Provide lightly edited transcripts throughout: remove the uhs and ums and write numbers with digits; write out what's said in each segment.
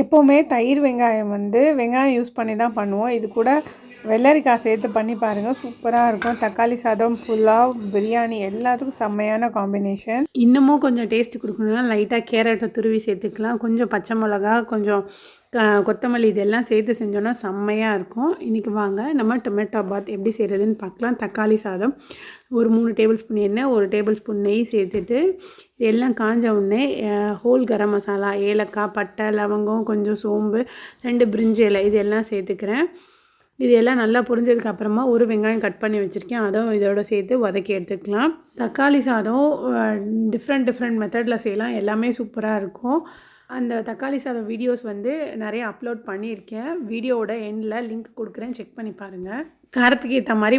எப்போவுமே தயிர் வெங்காயம் வந்து வெங்காயம் யூஸ் பண்ணி தான் பண்ணுவோம். இது கூட வெள்ளரிக்காய் சேர்த்து பண்ணி பாருங்கள், சூப்பராக இருக்கும். தக்காளி சாதம், புலாவ், பிரியாணி எல்லாத்துக்கும் செம்மையான காம்பினேஷன். இன்னமும் கொஞ்சம் டேஸ்ட் கொடுக்கணும்னா லைட்டாக கேரட்டை துருவி சேர்த்துக்கலாம். கொஞ்சம் பச்சை மிளகா, கொஞ்சம் கொத்தமல்லி இதெல்லாம் சேர்த்து செஞ்சோன்னா செம்மையாக இருக்கும். இன்றைக்கி வாங்க நம்ம டொமேட்டோ பாத் எப்படி செய்கிறதுன்னு பார்க்கலாம். தக்காளி சாதம் ஒரு 3 டேபிள் ஸ்பூன் எண்ணெய், 1 டேபிள் ஸ்பூன் நெய் சேர்த்துட்டு எல்லாம் காஞ்ச உடனே ஹோல் கரம் மசாலா, ஏலக்காய், பட்டை, லவங்கம், கொஞ்சம் சோம்பு, 2 பிரிஞ்சி இலை இதெல்லாம் சேர்த்துக்கிறேன். இது எல்லாம் நல்லா புரிஞ்சதுக்கப்புறமா ஒரு வெங்காயம் கட் பண்ணி வச்சுருக்கேன், அதுவும் இதோட சேர்த்து வதக்கி எடுத்துக்கலாம். தக்காளி சாதம் டிஃப்ரெண்ட் மெத்தடில் செய்யலாம், எல்லாமே சூப்பராக இருக்கும். அந்த தக்காளி சாதம் வீடியோஸ் வந்து நிறைய அப்லோட் பண்ணியிருக்கேன். வீடியோவோட எண்டில் லிங்க் கொடுக்குறேன், செக் பண்ணி பாருங்கள். காரத்துக்கு ஏற்ற மாதிரி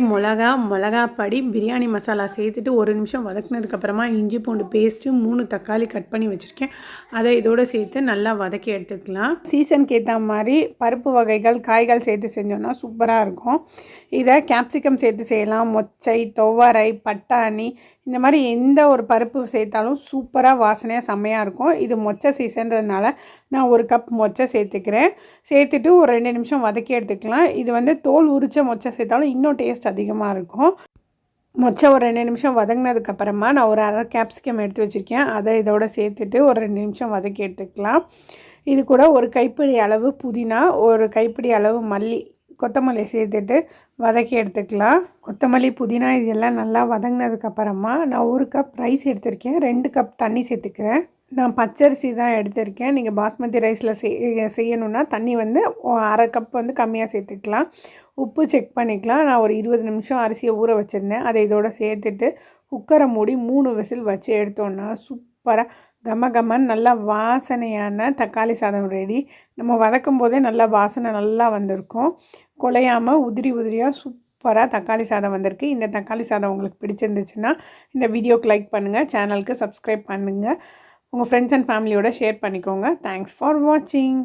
மிளகாப்பொடி, பிரியாணி மசாலா சேர்த்துட்டு 1 நிமிஷம் வதக்கினதுக்கப்புறமா இஞ்சி பூண்டு பேஸ்ட்டு, 3 தக்காளி கட் பண்ணி வச்சுருக்கேன், அதை இதோடு சேர்த்து நல்லா வதக்கி எடுத்துக்கலாம். சீசனுக்கு ஏற்ற மாதிரி பருப்பு வகைகள், காய்கள் சேர்த்து செஞ்சோன்னா சூப்பராக இருக்கும். இதை கேப்சிகம் சேர்த்து செய்யலாம், மொச்சை, துவரை, பட்டாணி, இந்த மாதிரி எந்த ஒரு பருப்பு சேர்த்தாலும் சூப்பராக வாசனையாக செம்மையாக இருக்கும். இது மொச்சை சீசன்றதுனால நான் 1 கப் மொச்சை சேர்த்துக்கிறேன். சேர்த்துட்டு ஒரு 2 நிமிஷம் வதக்கி எடுத்துக்கலாம். இது வந்து தோல் உரித்த மொச்சை சேர்த்தாலும் இன்னும் டேஸ்ட் அதிகமாக இருக்கும். மொச்சை ஒரு 2 நிமிஷம் வதங்கினதுக்கப்புறமா நான் ஒரு அரை கேப்சிகம் எடுத்து வச்சுருக்கேன், அதை இதோட சேர்த்துட்டு ஒரு 2 நிமிஷம் வதக்கி எடுத்துக்கலாம். இது கூட ஒரு கைப்பிடி அளவு புதினா, ஒரு கைப்பிடி அளவு மல்லி, கொத்தமல்லி சேர்த்துட்டு வதக்கி எடுத்துக்கலாம். கொத்தமல்லி, புதினா இதெல்லாம் நல்லா வதங்கினதுக்கப்புறமா நான் 1 கப் ரைஸ் எடுத்திருக்கேன், 2 கப் தண்ணி சேர்த்துக்கிறேன். நான் பச்சரிசி தான் எடுத்திருக்கேன். நீங்கள் பாஸ்மதி ரைஸில் செய்யணுன்னா தண்ணி வந்து அரை கப் வந்து கம்மியாக சேர்த்துக்கலாம். உப்பு செக் பண்ணிக்கலாம். நான் ஒரு 20 நிமிஷம் அரிசியை ஊற வச்சுருந்தேன், அதை இதோட சேர்த்துட்டு குக்கரை மூடி 3 விசில் வச்சு எடுத்தோன்னா சூப்பராக கமகமன்னு நல்லா வாசனையான தக்காளி சாதம் ரெடி. நம்ம வதக்கும் போதே நல்லா வாசனை நல்லா வந்திருக்கும், குலையாமல் உதிரியாக சூப்பராக தக்காளி சாதம் வந்திருக்கு. இந்த தக்காளி சாதம் உங்களுக்கு பிடிச்சிருந்துச்சுன்னா இந்த வீடியோக்கு லைக் பண்ணுங்கள், சேனலுக்கு சப்ஸ்கிரைப் பண்ணுங்கள், உங்கள் ஃப்ரெண்ட்ஸ் அண்ட் ஃபேமிலியோட ஷேர் பண்ணிக்கோங்க. தேங்க்ஸ் ஃபார் வாட்சிங்.